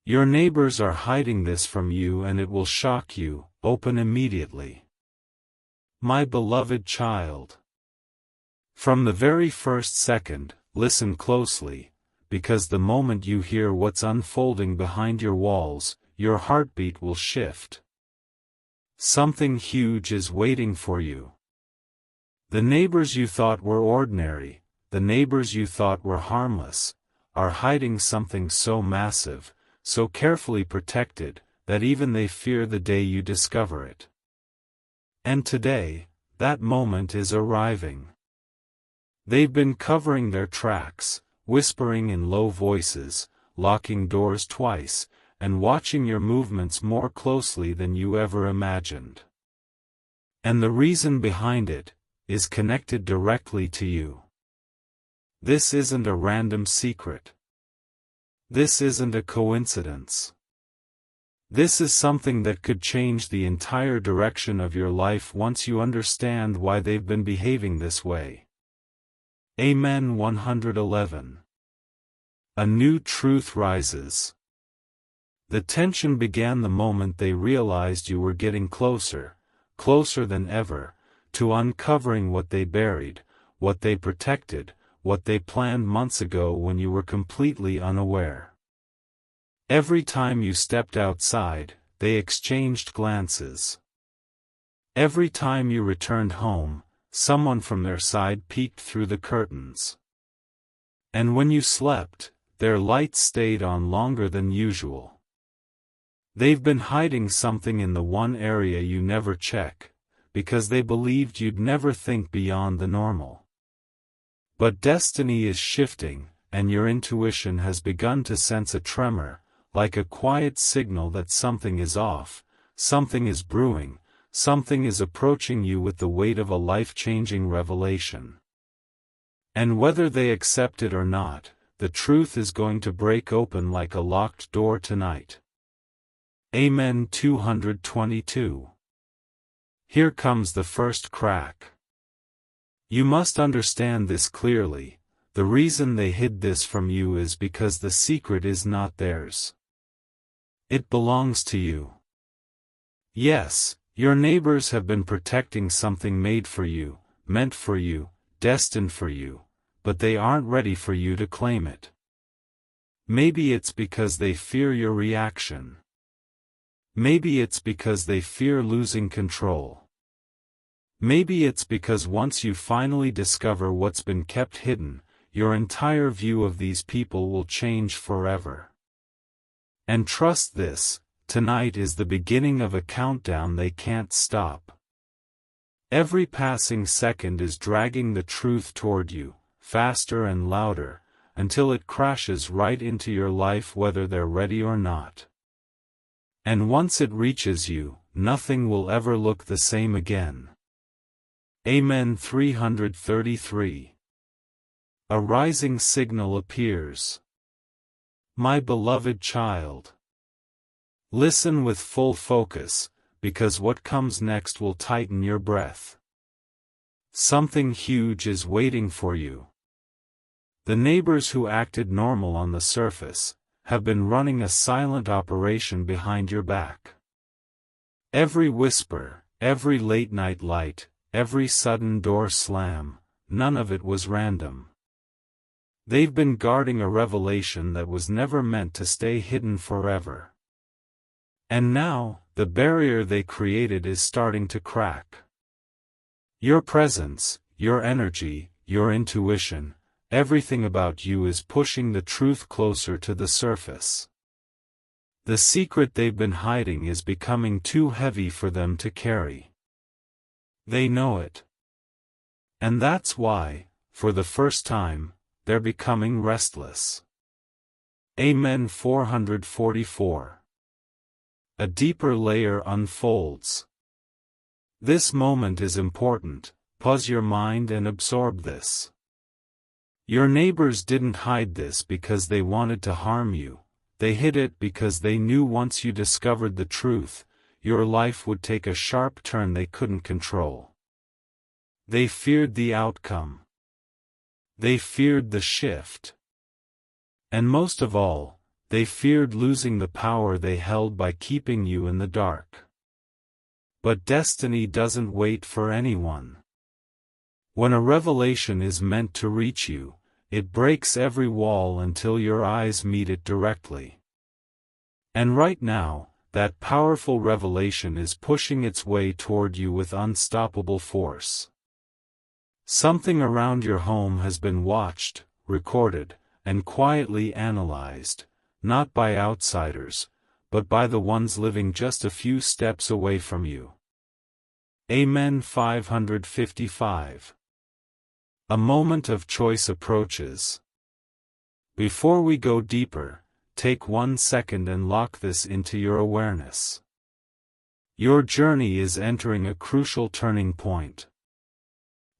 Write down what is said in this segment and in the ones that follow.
Your neighbors are hiding this from you, and it will shock you. Open immediately. My beloved child. From the very first second, listen closely, because the moment you hear what's unfolding behind your walls, your heartbeat will shift. Something huge is waiting for you. The neighbors you thought were ordinary, the neighbors you thought were harmless, are hiding something so massive, so carefully protected, that even they fear the day you discover it. And today, that moment is arriving. They've been covering their tracks, whispering in low voices, locking doors twice, and watching your movements more closely than you ever imagined. And the reason behind it is connected directly to you. This isn't a random secret. This isn't a coincidence. This is something that could change the entire direction of your life once you understand why they've been behaving this way. Amen. 111. A new truth rises. The tension began the moment they realized you were getting closer, closer than ever, to uncovering what they buried, what they protected, what they planned months ago when you were completely unaware. Every time you stepped outside, they exchanged glances. Every time you returned home, someone from their side peeked through the curtains. And when you slept, their lights stayed on longer than usual. They've been hiding something in the one area you never check, because they believed you'd never think beyond the normal. But destiny is shifting, and your intuition has begun to sense a tremor, like a quiet signal that something is off, something is brewing, something is approaching you with the weight of a life-changing revelation. And whether they accept it or not, the truth is going to break open like a locked door tonight. Amen. 222. Here comes the first crack. You must understand this clearly. The reason they hid this from you is because the secret is not theirs. It belongs to you. Yes, your neighbors have been protecting something made for you, meant for you, destined for you, but they aren't ready for you to claim it. Maybe it's because they fear your reaction. Maybe it's because they fear losing control. Maybe it's because once you finally discover what's been kept hidden, your entire view of these people will change forever. And trust this, tonight is the beginning of a countdown they can't stop. Every passing second is dragging the truth toward you, faster and louder, until it crashes right into your life whether they're ready or not. And once it reaches you, nothing will ever look the same again. Amen. 333. A rising signal appears. My beloved child. Listen with full focus, because what comes next will tighten your breath. Something huge is waiting for you. The neighbors who acted normal on the surface have been running a silent operation behind your back. Every whisper, every late-night light, every sudden door slam, none of it was random. They've been guarding a revelation that was never meant to stay hidden forever. And now, the barrier they created is starting to crack. Your presence, your energy, your intuition, everything about you is pushing the truth closer to the surface. The secret they've been hiding is becoming too heavy for them to carry. They know it. And that's why, for the first time, they're becoming restless. Amen. 444. A deeper layer unfolds. This moment is important. Pause your mind and absorb this. Your neighbors didn't hide this because they wanted to harm you. They hid it because they knew once you discovered the truth, your life would take a sharp turn they couldn't control. They feared the outcome. They feared the shift. And most of all, They feared losing the power they held by keeping you in the dark. But destiny doesn't wait for anyone. When a revelation is meant to reach you, it breaks every wall until your eyes meet it directly. And right now, that powerful revelation is pushing its way toward you with unstoppable force. Something around your home has been watched, recorded, and quietly analyzed, not by outsiders, but by the ones living just a few steps away from you. Amen. 555. A moment of choice approaches. Before we go deeper, take 1 second and lock this into your awareness. Your journey is entering a crucial turning point.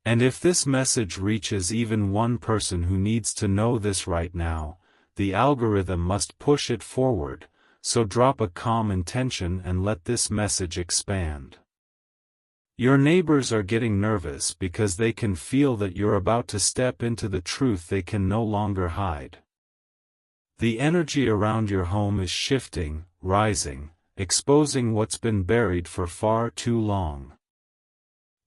And if this message reaches even one person who needs to know this right now, the algorithm must push it forward, so drop a calm intention and let this message expand. Your neighbors are getting nervous because they can feel that you're about to step into the truth they can no longer hide. The energy around your home is shifting, rising, exposing what's been buried for far too long.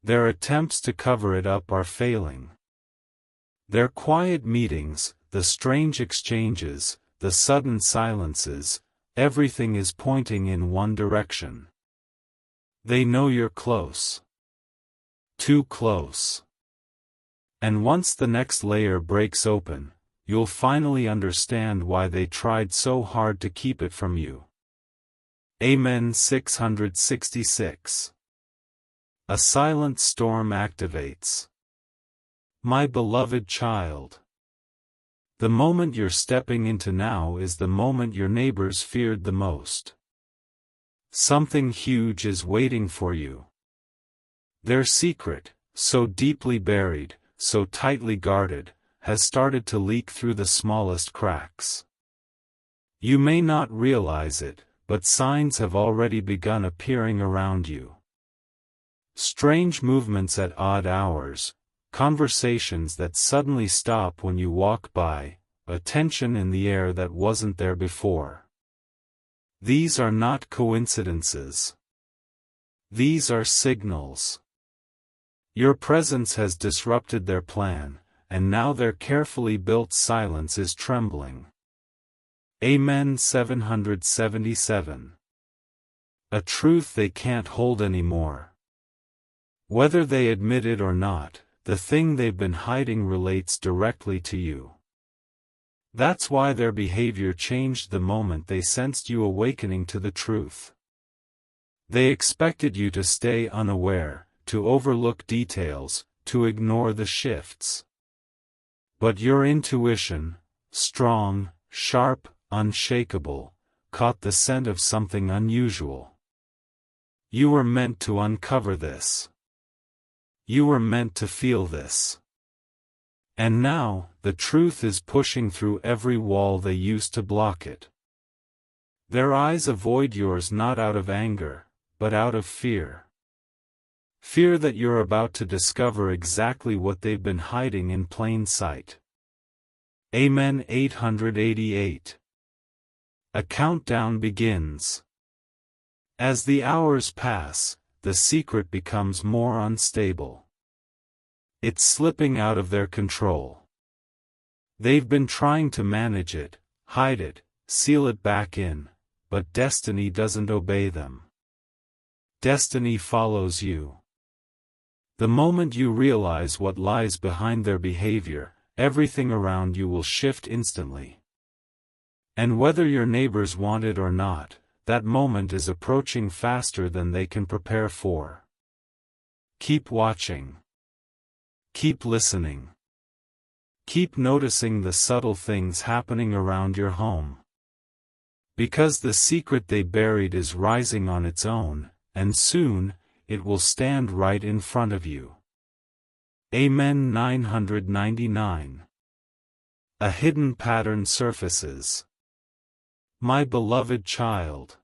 Their attempts to cover it up are failing. Their quiet meetings, the strange exchanges, the sudden silences, everything is pointing in one direction. They know you're close. Too close. And once the next layer breaks open, you'll finally understand why they tried so hard to keep it from you. Amen. 666. A silent storm activates. My beloved child. The moment you're stepping into now is the moment your neighbors feared the most. Something huge is waiting for you. Their secret, so deeply buried, so tightly guarded, has started to leak through the smallest cracks. You may not realize it, but signs have already begun appearing around you. Strange movements at odd hours, conversations that suddenly stop when you walk by, a tension in the air that wasn't there before. These are not coincidences. These are signals. Your presence has disrupted their plan, and now their carefully built silence is trembling. Amen. 777. A truth they can't hold anymore. Whether they admit it or not, the thing they've been hiding relates directly to you. That's why their behavior changed the moment they sensed you awakening to the truth. They expected you to stay unaware, to overlook details, to ignore the shifts. But your intuition, strong, sharp, unshakable, caught the scent of something unusual. You were meant to uncover this. You were meant to feel this. And now, the truth is pushing through every wall they used to block it. Their eyes avoid yours not out of anger, but out of fear. Fear that you're about to discover exactly what they've been hiding in plain sight. Amen. 888. A countdown begins. As the hours pass, the secret becomes more unstable. It's slipping out of their control. They've been trying to manage it, hide it, seal it back in, but destiny doesn't obey them. Destiny follows you. The moment you realize what lies behind their behavior, everything around you will shift instantly. And whether your neighbors want it or not, that moment is approaching faster than they can prepare for. Keep watching. Keep listening. Keep noticing the subtle things happening around your home. Because the secret they buried is rising on its own, and soon, it will stand right in front of you. Amen. 999. A hidden pattern surfaces. My beloved child.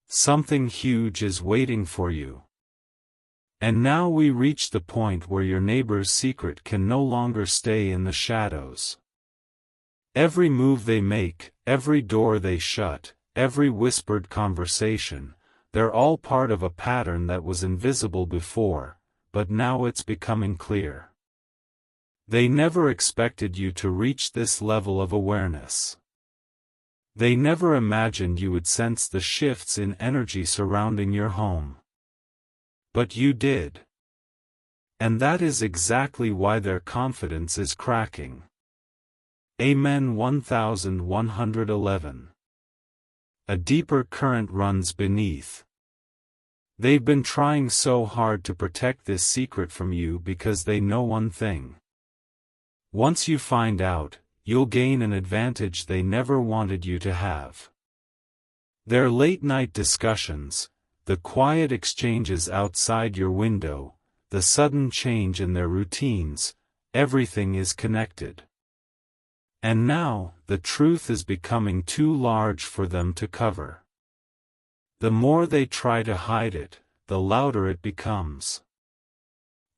Something huge is waiting for you. And now we reach the point where your neighbor's secret can no longer stay in the shadows. Every move they make, every door they shut, every whispered conversation, they're all part of a pattern that was invisible before, but now it's becoming clear. They never expected you to reach this level of awareness. They never imagined you would sense the shifts in energy surrounding your home. But you did. And that is exactly why their confidence is cracking. Amen. 1111. A deeper current runs beneath. They've been trying so hard to protect this secret from you because they know one thing. Once you find out, you'll gain an advantage they never wanted you to have. Their late-night discussions, the quiet exchanges outside your window, the sudden change in their routines, everything is connected. And now, the truth is becoming too large for them to cover. The more they try to hide it, the louder it becomes.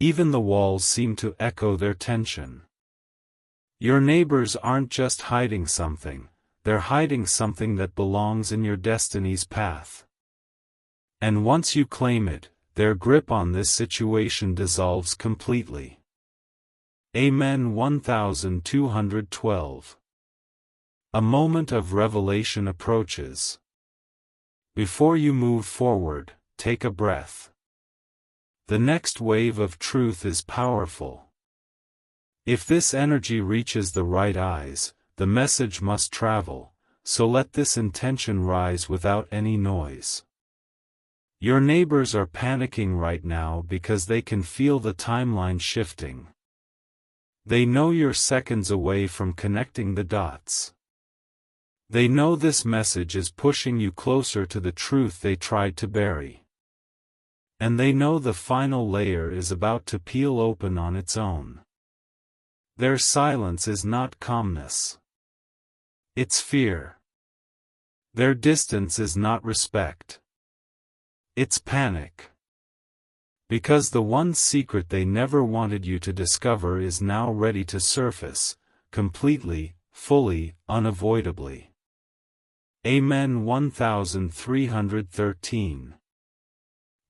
Even the walls seem to echo their tension. Your neighbors aren't just hiding something, they're hiding something that belongs in your destiny's path. And once you claim it, their grip on this situation dissolves completely. Amen. 1212. A moment of revelation approaches. Before you move forward, take a breath. The next wave of truth is powerful. If this energy reaches the right eyes, the message must travel, so let this intention rise without any noise. Your neighbors are panicking right now because they can feel the timeline shifting. They know you're seconds away from connecting the dots. They know this message is pushing you closer to the truth they tried to bury. And they know the final layer is about to peel open on its own. Their silence is not calmness. It's fear. Their distance is not respect. It's panic. Because the one secret they never wanted you to discover is now ready to surface, completely, fully, unavoidably. Amen. 1313.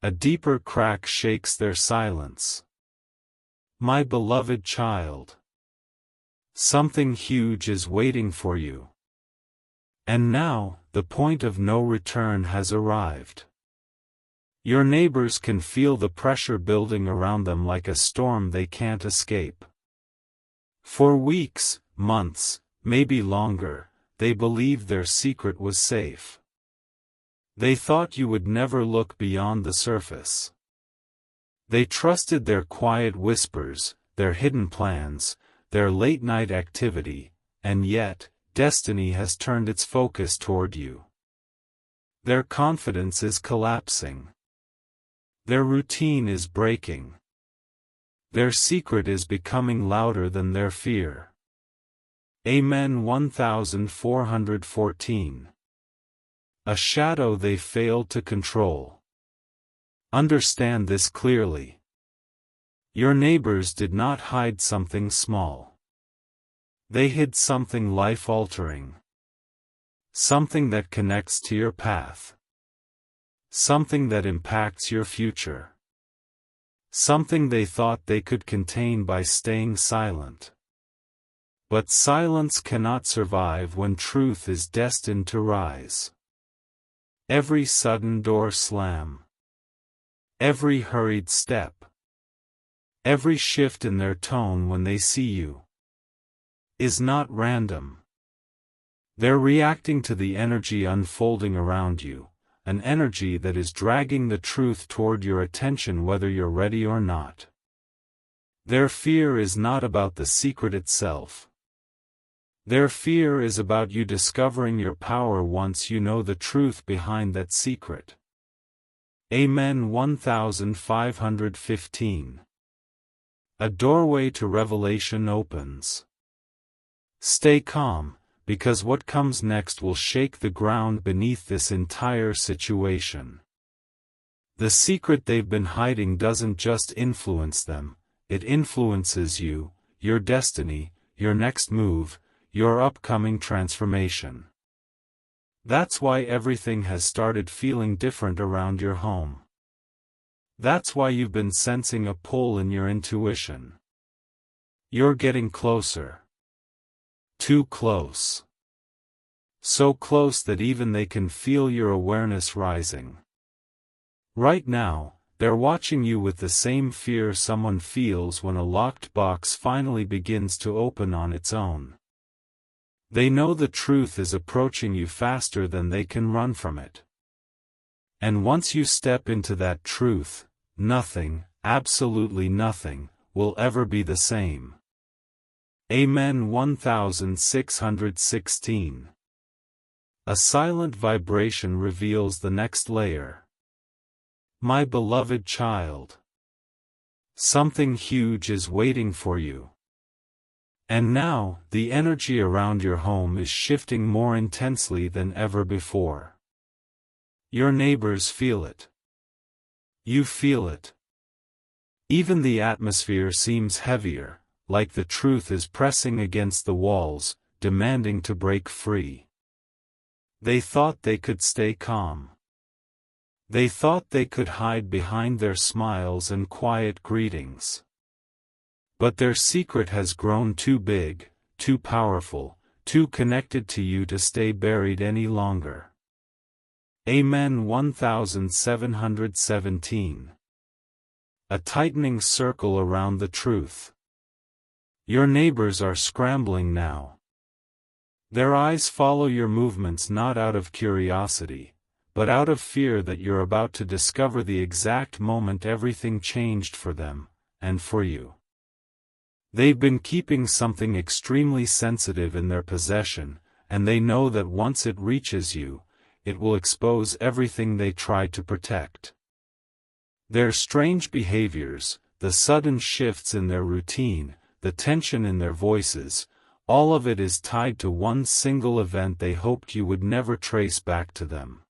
A deeper crack shakes their silence. My beloved child. Something huge is waiting for you. And now, the point of no return has arrived. Your neighbors can feel the pressure building around them like a storm they can't escape. For weeks, months, maybe longer, they believed their secret was safe. They thought you would never look beyond the surface. They trusted their quiet whispers, their hidden plans, their late-night activity, and yet, destiny has turned its focus toward you. Their confidence is collapsing. Their routine is breaking. Their secret is becoming louder than their fear. Amen. 1414. A shadow they failed to control. Understand this clearly. Your neighbors did not hide something small. They hid something life-altering. Something that connects to your path. Something that impacts your future. Something they thought they could contain by staying silent. But silence cannot survive when truth is destined to rise. Every sudden door slam. Every hurried step. Every shift in their tone when they see you is not random. They're reacting to the energy unfolding around you. An energy that is dragging the truth toward your attention whether you're ready or not. Their fear is not about the secret itself. Their fear is about you discovering your power once you know the truth behind that secret. Amen. 1515. A doorway to revelation opens. Stay calm, because what comes next will shake the ground beneath this entire situation. The secret they've been hiding doesn't just influence them, it influences you, your destiny, your next move, your upcoming transformation. That's why everything has started feeling different around your home. That's why you've been sensing a pull in your intuition. You're getting closer. Too close. So close that even they can feel your awareness rising. Right now, they're watching you with the same fear someone feels when a locked box finally begins to open on its own. They know the truth is approaching you faster than they can run from it. And once you step into that truth, nothing, absolutely nothing, will ever be the same. Amen. 1616. A silent vibration reveals the next layer. My beloved child. Something huge is waiting for you. And now, the energy around your home is shifting more intensely than ever before. Your neighbors feel it. You feel it. Even the atmosphere seems heavier, like the truth is pressing against the walls, demanding to break free. They thought they could stay calm. They thought they could hide behind their smiles and quiet greetings. But their secret has grown too big, too powerful, too connected to you to stay buried any longer. Amen. 1717. A tightening circle around the truth. Your neighbors are scrambling now. Their eyes follow your movements not out of curiosity, but out of fear that you're about to discover the exact moment everything changed for them, and for you. They've been keeping something extremely sensitive in their possession, and they know that once it reaches you, it will expose everything they tried to protect. Their strange behaviors, the sudden shifts in their routine, the tension in their voices, all of it is tied to one single event they hoped you would never trace back to them.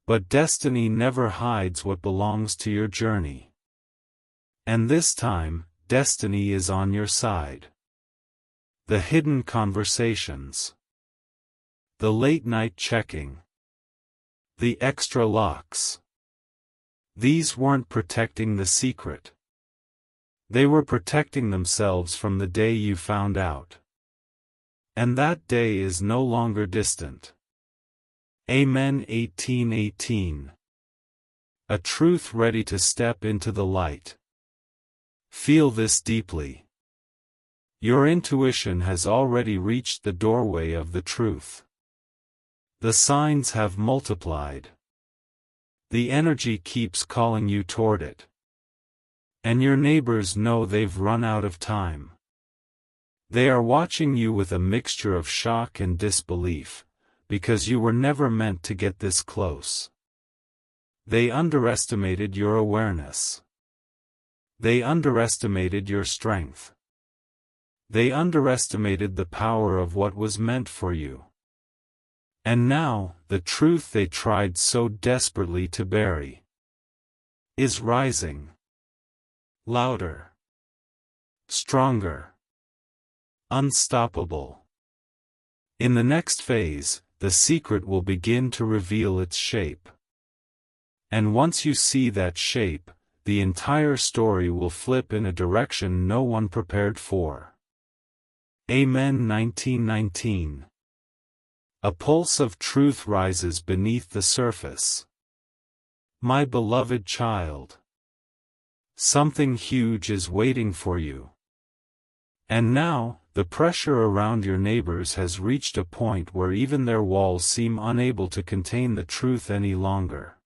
But destiny never hides what belongs to your journey. And this time, destiny is on your side. The hidden conversations. The late-night checking. The extra locks. These weren't protecting the secret. They were protecting themselves from the day you found out. And that day is no longer distant. Amen. 1818. A truth ready to step into the light. Feel this deeply. Your intuition has already reached the doorway of the truth. The signs have multiplied. The energy keeps calling you toward it. And your neighbors know they've run out of time. They are watching you with a mixture of shock and disbelief, because you were never meant to get this close. They underestimated your awareness. They underestimated your strength. They underestimated the power of what was meant for you. And now, the truth they tried so desperately to bury is rising. Louder. Stronger. Unstoppable. In the next phase, the secret will begin to reveal its shape. And once you see that shape, the entire story will flip in a direction no one prepared for. Amen. 1919. A pulse of truth rises beneath the surface. My beloved child. Something huge is waiting for you. And now, the pressure around your neighbors has reached a point where even their walls seem unable to contain the truth any longer.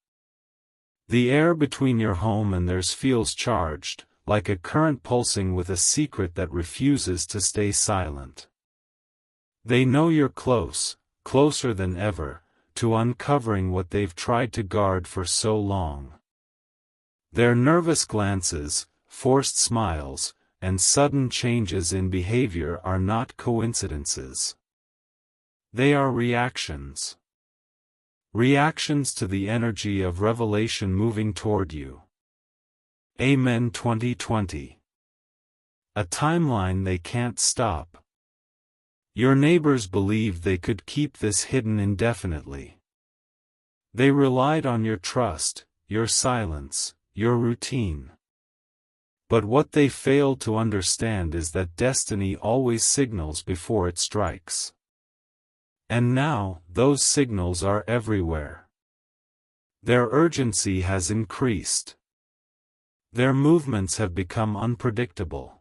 The air between your home and theirs feels charged, like a current pulsing with a secret that refuses to stay silent. They know you're close, closer than ever, to uncovering what they've tried to guard for so long. Their nervous glances, forced smiles, and sudden changes in behavior are not coincidences. They are reactions. Reactions to the energy of revelation moving toward you. Amen. 2020. A timeline they can't stop. Your neighbors believed they could keep this hidden indefinitely. They relied on your trust, your silence, your routine. But what they failed to understand is that destiny always signals before it strikes. And now, those signals are everywhere. Their urgency has increased. Their movements have become unpredictable.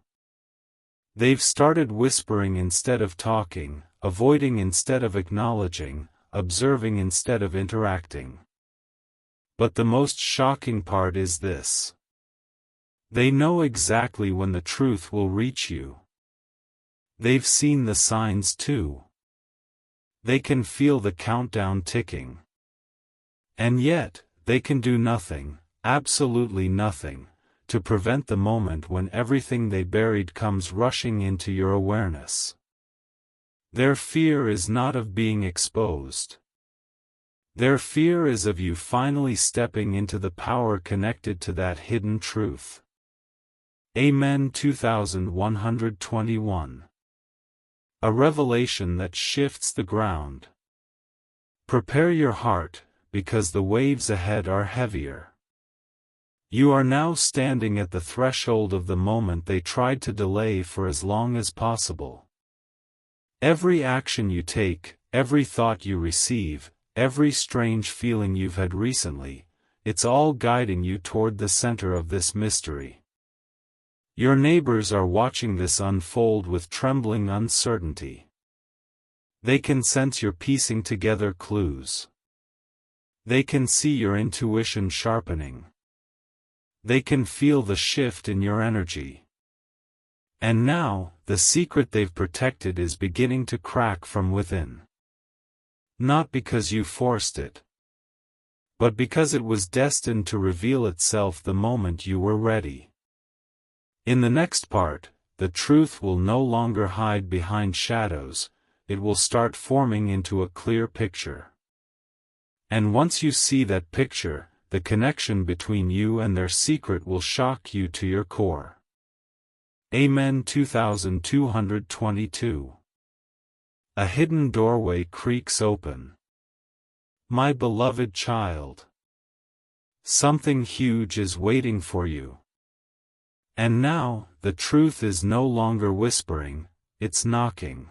They've started whispering instead of talking, avoiding instead of acknowledging, observing instead of interacting. But the most shocking part is this. They know exactly when the truth will reach you. They've seen the signs too. They can feel the countdown ticking. And yet, they can do nothing, absolutely nothing, to prevent the moment when everything they buried comes rushing into your awareness. Their fear is not of being exposed. Their fear is of you finally stepping into the power connected to that hidden truth. Amen. 2121. A revelation that shifts the ground. Prepare your heart, because the waves ahead are heavier. You are now standing at the threshold of the moment they tried to delay for as long as possible. Every action you take, every thought you receive, every strange feeling you've had recently, it's all guiding you toward the center of this mystery. Your neighbors are watching this unfold with trembling uncertainty. They can sense your piecing together clues. They can see your intuition sharpening. They can feel the shift in your energy. And now, the secret they've protected is beginning to crack from within. Not because you forced it, but because it was destined to reveal itself the moment you were ready. In the next part, the truth will no longer hide behind shadows, it will start forming into a clear picture. And once you see that picture, the connection between you and their secret will shock you to your core. Amen. 2222. A hidden doorway creaks open. My beloved child. Something huge is waiting for you. And now, the truth is no longer whispering, it's knocking.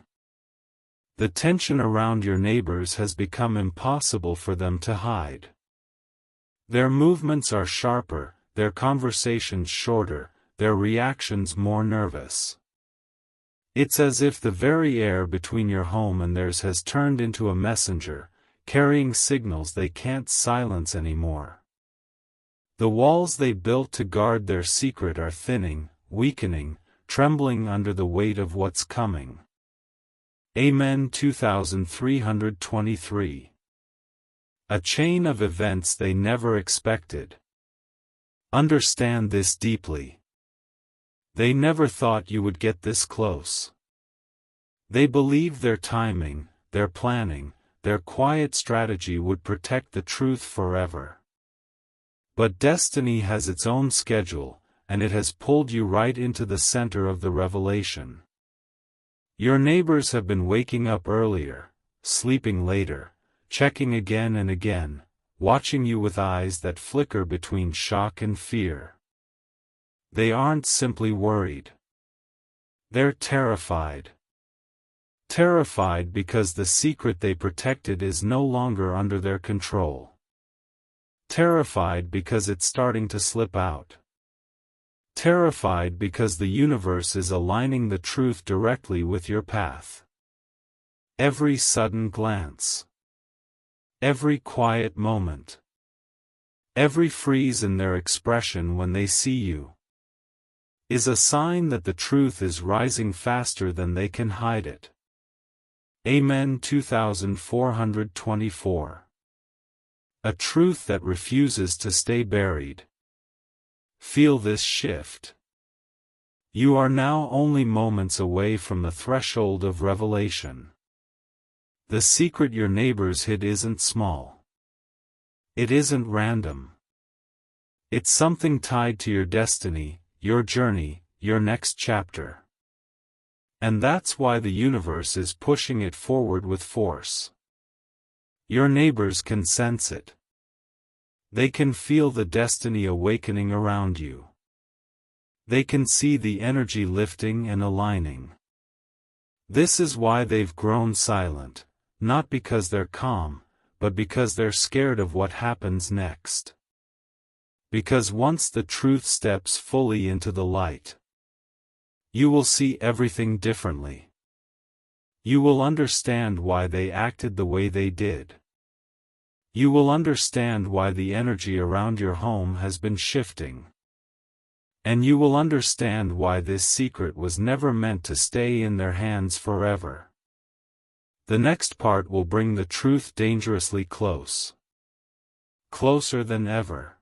The tension around your neighbors has become impossible for them to hide. Their movements are sharper, their conversations shorter, their reactions more nervous. It's as if the very air between your home and theirs has turned into a messenger, carrying signals they can't silence anymore. The walls they built to guard their secret are thinning, weakening, trembling under the weight of what's coming. Amen. 2323. A chain of events they never expected. Understand this deeply. They never thought you would get this close. They believed their timing, their planning, their quiet strategy would protect the truth forever. But destiny has its own schedule, and it has pulled you right into the center of the revelation. Your neighbors have been waking up earlier, sleeping later, checking again and again, watching you with eyes that flicker between shock and fear. They aren't simply worried. They're terrified. Terrified because the secret they protected is no longer under their control. Terrified because it's starting to slip out. Terrified because the universe is aligning the truth directly with your path. Every sudden glance. Every quiet moment. Every freeze in their expression when they see you is a sign that the truth is rising faster than they can hide it. Amen. 2424. A truth that refuses to stay buried. Feel this shift. You are now only moments away from the threshold of revelation. The secret your neighbors hid isn't small. It isn't random. It's something tied to your destiny, your journey, your next chapter. And that's why the universe is pushing it forward with force. Your neighbors can sense it. They can feel the destiny awakening around you. They can see the energy lifting and aligning. This is why they've grown silent, not because they're calm, but because they're scared of what happens next. Because once the truth steps fully into the light, you will see everything differently. You will understand why they acted the way they did. You will understand why the energy around your home has been shifting. And you will understand why this secret was never meant to stay in their hands forever. The next part will bring the truth dangerously close. Closer than ever.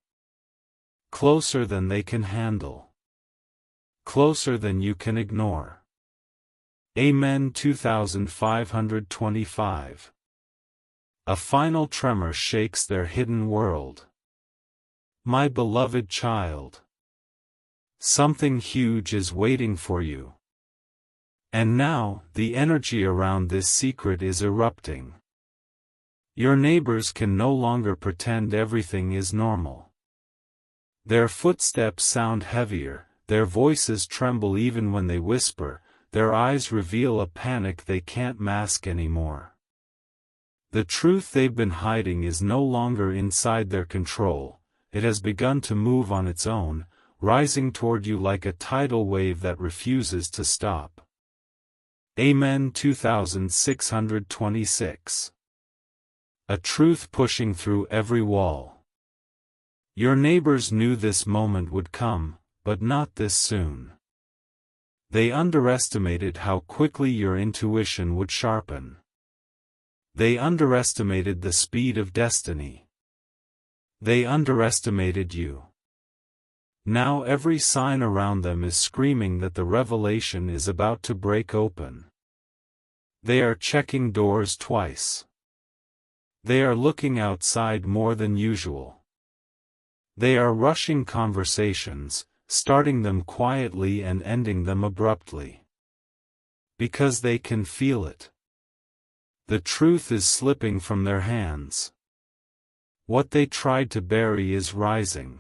Closer than they can handle. Closer than you can ignore. Amen. 2525. A final tremor shakes their hidden world. My beloved child. Something huge is waiting for you. And now, the energy around this secret is erupting. Your neighbors can no longer pretend everything is normal. Their footsteps sound heavier, their voices tremble even when they whisper, their eyes reveal a panic they can't mask anymore. The truth they've been hiding is no longer inside their control, it has begun to move on its own, rising toward you like a tidal wave that refuses to stop. Amen. 2626. A truth pushing through every wall. Your neighbors knew this moment would come, but not this soon. They underestimated how quickly your intuition would sharpen. They underestimated the speed of destiny. They underestimated you. Now every sign around them is screaming that the revelation is about to break open. They are checking doors twice. They are looking outside more than usual. They are rushing conversations, starting them quietly and ending them abruptly. Because they can feel it. The truth is slipping from their hands. What they tried to bury is rising.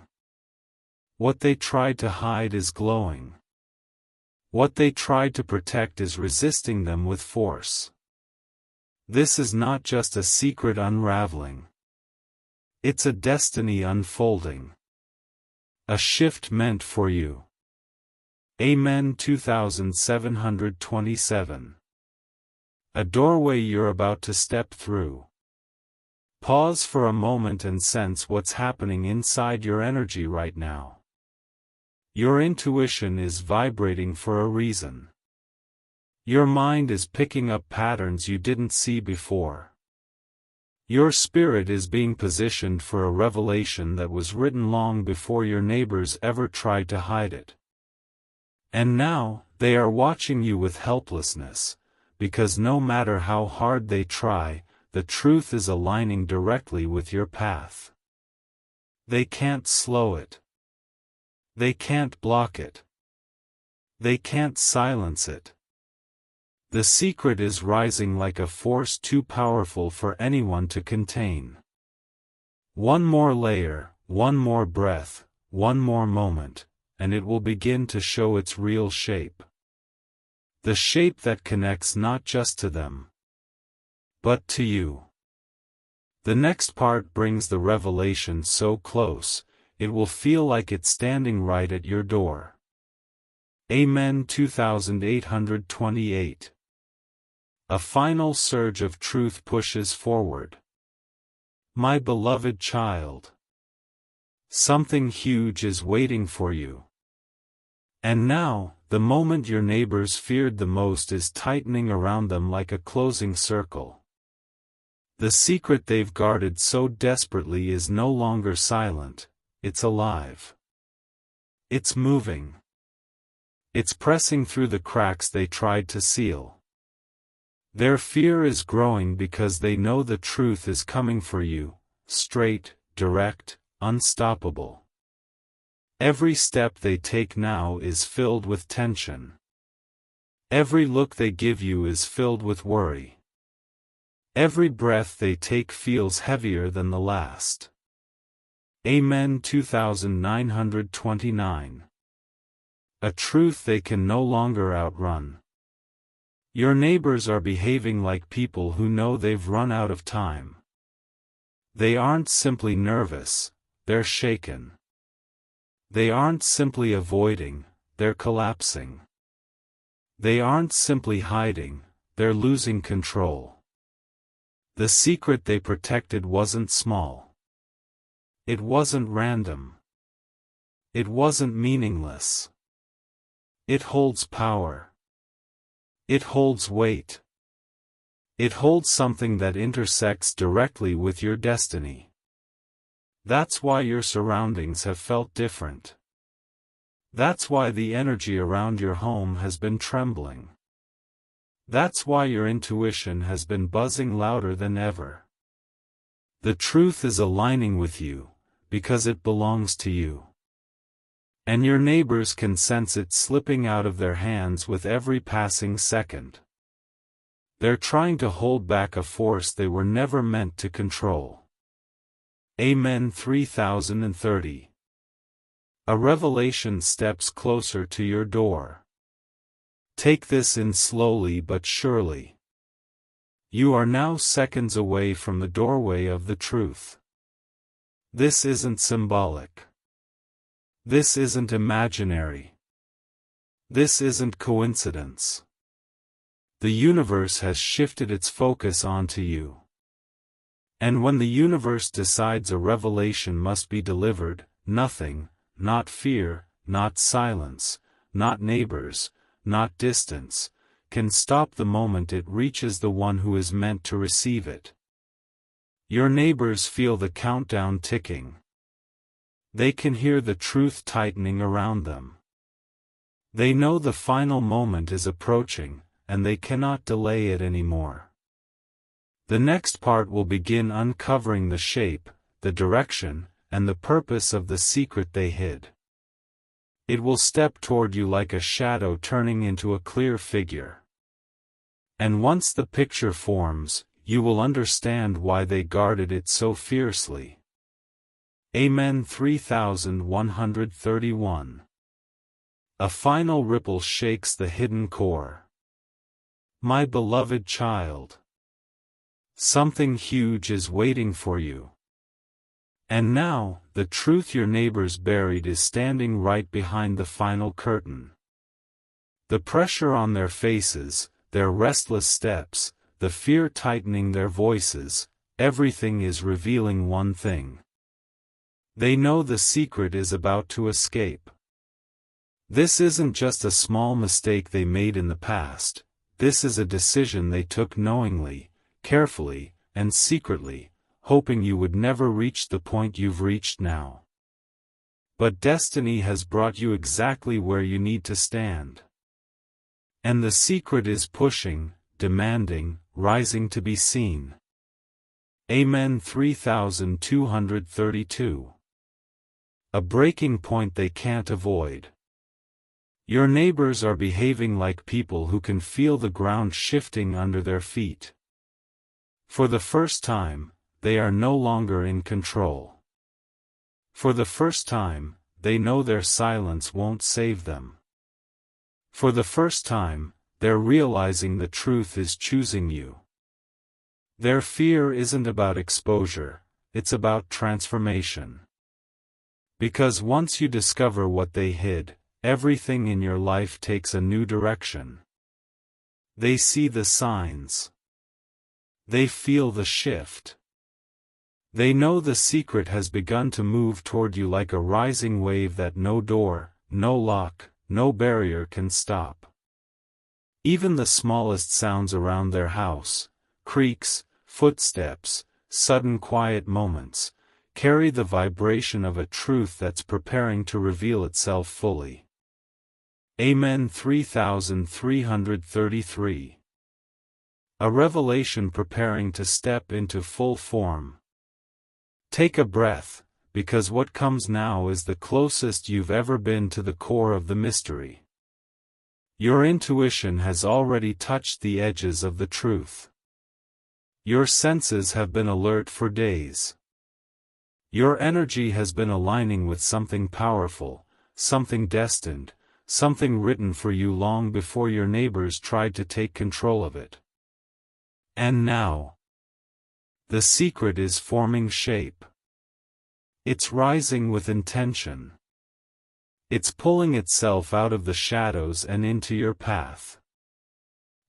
What they tried to hide is glowing. What they tried to protect is resisting them with force. This is not just a secret unraveling. It's a destiny unfolding. A shift meant for you. Amen. 2727. A doorway you're about to step through. Pause for a moment and sense what's happening inside your energy right now. Your intuition is vibrating for a reason. Your mind is picking up patterns you didn't see before. Your spirit is being positioned for a revelation that was written long before your neighbors ever tried to hide it. And now, they are watching you with helplessness, because no matter how hard they try, the truth is aligning directly with your path. They can't slow it. They can't block it. They can't silence it. The secret is rising like a force too powerful for anyone to contain. One more layer, one more breath, one more moment, and it will begin to show its real shape. The shape that connects not just to them, but to you. The next part brings the revelation so close, it will feel like it's standing right at your door. Amen. 2828. A final surge of truth pushes forward. My beloved child. Something huge is waiting for you. And now, the moment your neighbors feared the most is tightening around them like a closing circle. The secret they've guarded so desperately is no longer silent. It's alive. It's moving. It's pressing through the cracks they tried to seal. Their fear is growing because they know the truth is coming for you, straight, direct, unstoppable. Every step they take now is filled with tension. Every look they give you is filled with worry. Every breath they take feels heavier than the last. Amen. 2929. A truth they can no longer outrun. Your neighbors are behaving like people who know they've run out of time. They aren't simply nervous, they're shaken. They aren't simply avoiding, they're collapsing. They aren't simply hiding, they're losing control. The secret they protected wasn't small. It wasn't random. It wasn't meaningless. It holds power. It holds weight. It holds something that intersects directly with your destiny. That's why your surroundings have felt different. That's why the energy around your home has been trembling. That's why your intuition has been buzzing louder than ever. The truth is aligning with you, because it belongs to you. And your neighbors can sense it slipping out of their hands with every passing second. They're trying to hold back a force they were never meant to control. Amen. 3030. A revelation steps closer to your door. Take this in slowly but surely. You are now seconds away from the doorway of the truth. This isn't symbolic. This isn't imaginary. This isn't coincidence. The universe has shifted its focus onto you. And when the universe decides a revelation must be delivered, nothing, not fear, not silence, not neighbors, not distance, can stop the moment it reaches the one who is meant to receive it. Your neighbors feel the countdown ticking. They can hear the truth tightening around them. They know the final moment is approaching, and they cannot delay it anymore. The next part will begin uncovering the shape, the direction, and the purpose of the secret they hid. It will step toward you like a shadow turning into a clear figure. And once the picture forms, you will understand why they guarded it so fiercely. Amen. 3131. A final ripple shakes the hidden core. My beloved child. Something huge is waiting for you. And now, the truth your neighbors buried is standing right behind the final curtain. The pressure on their faces, their restless steps, the fear tightening their voices, everything is revealing one thing. They know the secret is about to escape. This isn't just a small mistake they made in the past, this is a decision they took knowingly, carefully, and secretly, hoping you would never reach the point you've reached now. But destiny has brought you exactly where you need to stand. And the secret is pushing, demanding, rising to be seen. Amen. 3232. A breaking point they can't avoid. Your neighbors are behaving like people who can feel the ground shifting under their feet. For the first time, they are no longer in control. For the first time, they know their silence won't save them. For the first time, they're realizing the truth is choosing you. Their fear isn't about exposure, it's about transformation. Because once you discover what they hid, everything in your life takes a new direction. They see the signs. They feel the shift. They know the secret has begun to move toward you like a rising wave that no door, no lock, no barrier can stop. Even the smallest sounds around their house, creaks, footsteps, sudden quiet moments, carry the vibration of a truth that's preparing to reveal itself fully. Amen. 3333. A revelation preparing to step into full form. Take a breath, because what comes now is the closest you've ever been to the core of the mystery. Your intuition has already touched the edges of the truth. Your senses have been alert for days. Your energy has been aligning with something powerful, something destined, something written for you long before your neighbors tried to take control of it. And now, the secret is forming shape. It's rising with intention. It's pulling itself out of the shadows and into your path.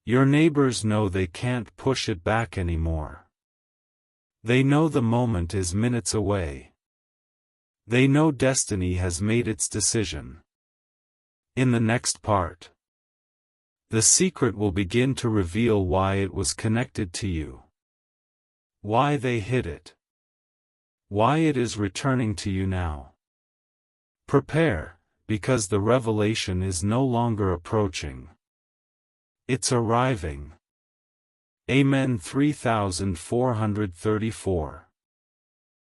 Your neighbors know they can't push it back anymore. They know the moment is minutes away. They know destiny has made its decision. In the next part, the secret will begin to reveal why it was connected to you. Why they hid it. Why it is returning to you now. Prepare, because the revelation is no longer approaching. It's arriving. Amen. 3434